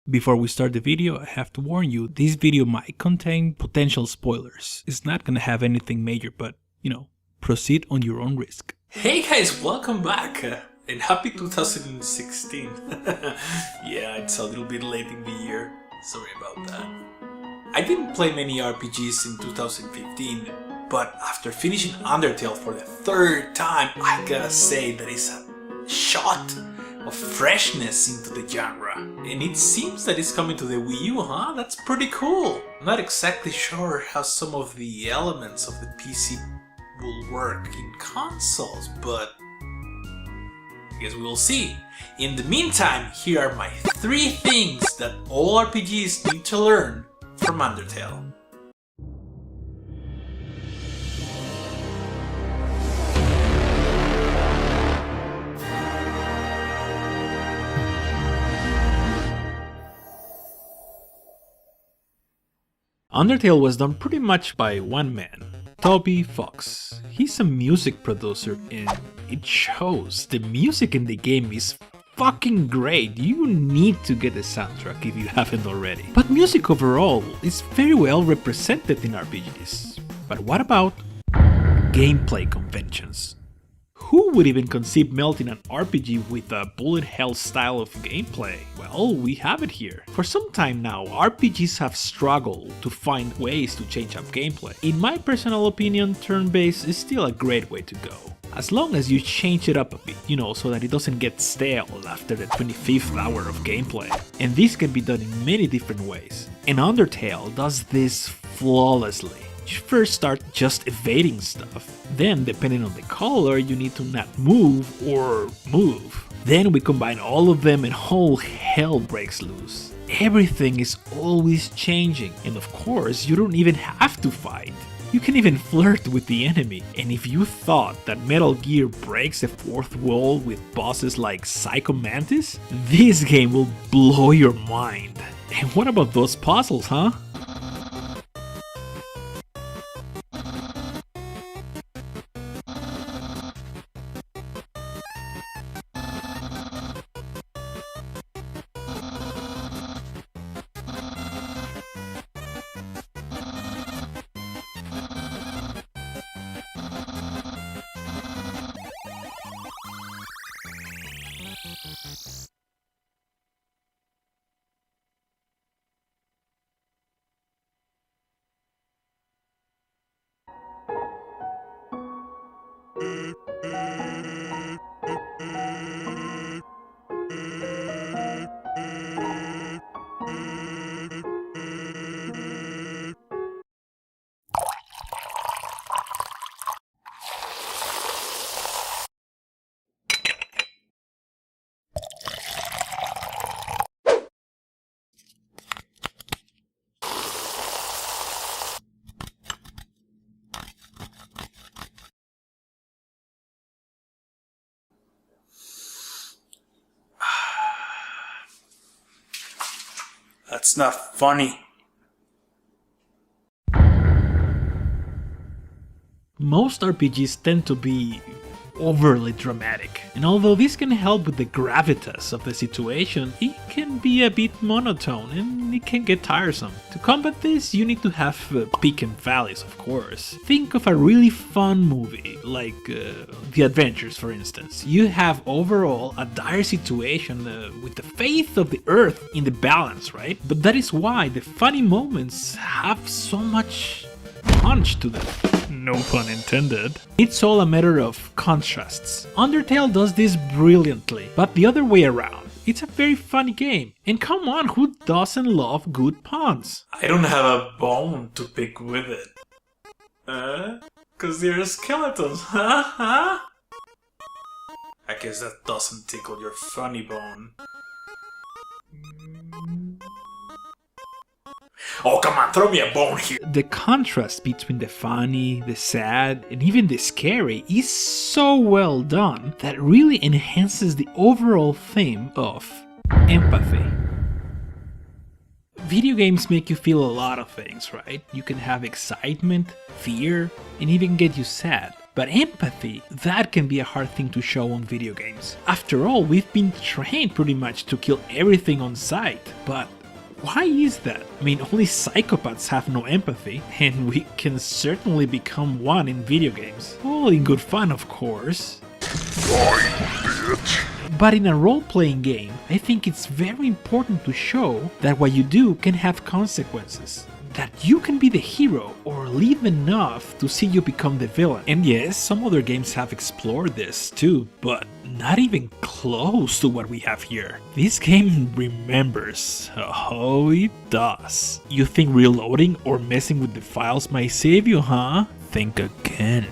Before we start the video, I have to warn you, this video might contain potential spoilers. It's not gonna have anything major, but, proceed on your own risk. Hey guys, welcome back! And happy 2016. Yeah, it's a little bit late in the year. Sorry about that. I didn't play many RPGs in 2015, but after finishing Undertale for the third time, I gotta say that it's a shot of freshness into the genre. And it seems that it's coming to the Wii U, huh? That's pretty cool. I'm not exactly sure how some of the elements of the PC will work in consoles, but I guess we will see. In the meantime, here are my 3 things that all RPGs need to learn from Undertale. Undertale was done pretty much by one man, Toby Fox. He's a music producer and it shows. The music in the game is fucking great. You need to get the soundtrack if you haven't already. But music overall is very well represented in RPGs. But what about gameplay conventions? Who would even conceive melting an RPG with a bullet hell style of gameplay? Well, we have it here. For some time now, RPGs have struggled to find ways to change up gameplay. In my personal opinion, turn-based is still a great way to go. As long as you change it up a bit, so that it doesn't get stale after the 25th hour of gameplay. And this can be done in many different ways. And Undertale does this flawlessly. You first start just evading stuff. Then, depending on the color, you need to not move or move. Then we combine all of them and whole hell breaks loose. Everything is always changing. And of course, you don't even have to fight. You can even flirt with the enemy. And if you thought that Metal Gear breaks the fourth wall with bosses like Psycho Mantis, this game will blow your mind. And what about those puzzles, huh? That's not funny. Most RPGs tend to be overly dramatic, and although this can help with the gravitas of the situation, it can be a bit monotone and it can get tiresome. To combat this, you need to have peak and valleys, of course. Think of a really fun movie, like The Adventures, for instance. You have overall a dire situation with the fate of the Earth in the balance, right? But that is why the funny moments have so much punch to them. No pun intended. It's all a matter of contrasts. Undertale does this brilliantly, but the other way around. It's a very funny game. And come on, who doesn't love good puns? I don't have a bone to pick with it. 'Cause they're skeletons, huh? I guess that doesn't tickle your funny bone. Oh, come on, throw me a bone here! The contrast between the funny, the sad, and even the scary is so well done that really enhances the overall theme of empathy. Video games make you feel a lot of things, right? You can have excitement, fear, and even get you sad. But empathy, that can be a hard thing to show on video games. After all, we've been trained pretty much to kill everything on sight. But Why is that? I mean, only psychopaths have no empathy, and we can certainly become one in video games. All in good fun, of course. But in a role-playing game, I think it's very important to show that what you do can have consequences. That you can be the hero or live enough to see you become the villain. And yes, some other games have explored this too, but not even close to what we have here. This game remembers. Oh, it does. You think reloading or messing with the files might save you, huh? Think again.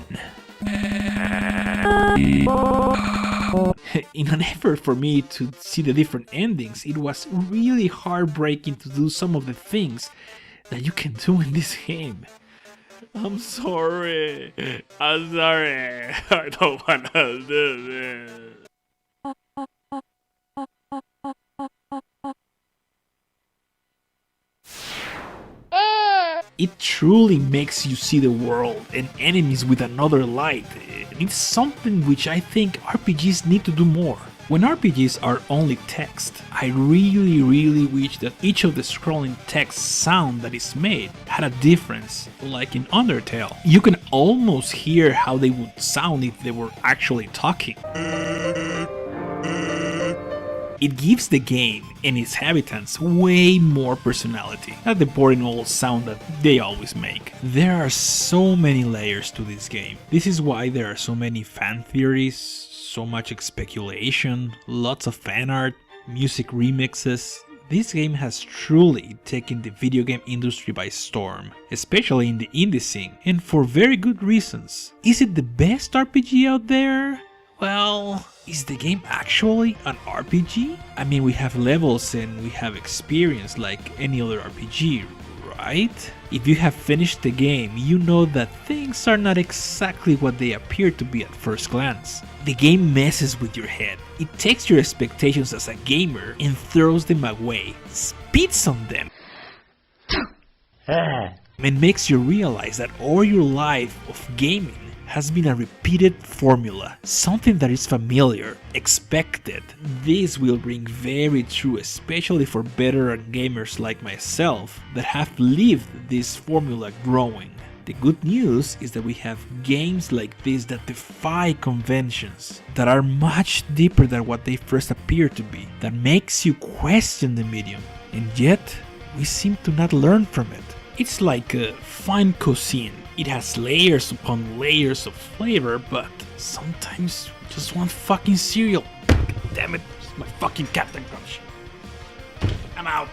In an effort for me to see the different endings, it was really heartbreaking to do some of the things that you can do in this game. I'm sorry. I don't wanna do this. It truly makes you see the world and enemies with another light. It's something which I think RPGs need to do more. When RPGs are only text, I really wish that each of the scrolling text sound that is made had a difference, like in Undertale. You can almost hear how they would sound if they were actually talking. It gives the game and its inhabitants way more personality, not the boring old sound that they always make. There are so many layers to this game. This is why there are so many fan theories, so much speculation, lots of fan art, music remixes. This game has truly taken the video game industry by storm, especially in the indie scene, and for very good reasons. Is it the best RPG out there? Well, is the game actually an RPG? I mean, we have levels and we have experience like any other RPG, right? If you have finished the game, you know that things are not exactly what they appear to be at first glance. The game messes with your head. It takes your expectations as a gamer and throws them away, spits on them, and makes you realize that all your life of gaming has been a repeated formula, something that is familiar, expected. This will ring very true, especially for veteran gamers like myself that have lived this formula growing. The good news is that we have games like this that defy conventions, that are much deeper than what they first appear to be, that makes you question the medium, and yet we seem to not learn from it. It's like a fine cuisine. It has layers upon layers of flavor, but sometimes you just want fucking cereal. Damn it, it's my fucking Captain Crunch. I'm out.